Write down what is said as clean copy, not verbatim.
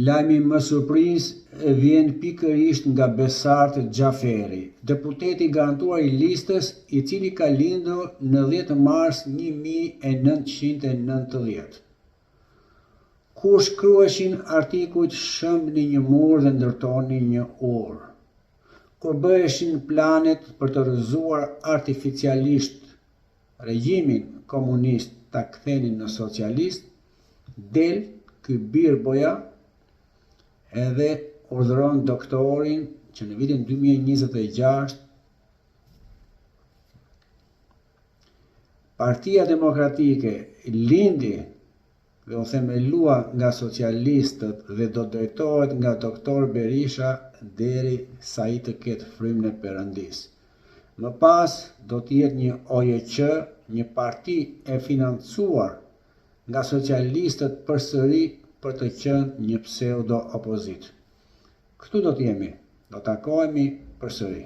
Lajmi më surprizë vjen pikërisht nga Besart Xhaferi, deputeti i garantuar i listës, i cili ka lindur në 10 mars 1990. Kur shkruheshin artikujt shëmbni një mur dhe ndërtoni një urë. Kur bëheshin planet për të rrëzuar artificialisht regjimin komunist ta kthenin në socialist, del ky birboja edhe urdhëron doktorin që në vitin 2026 Partia Demokratike lindi dhe u themelua nga socialistët dhe do drejtohet nga doktor Berisha deri sa ai të ketë frymën e Perëndis. Më pas do të jetë një OJQ, një parti e financuar nga socialistët përsëri për të qenë një pseudo opozitë. Këtu do të jemi, do takohemi përsëri.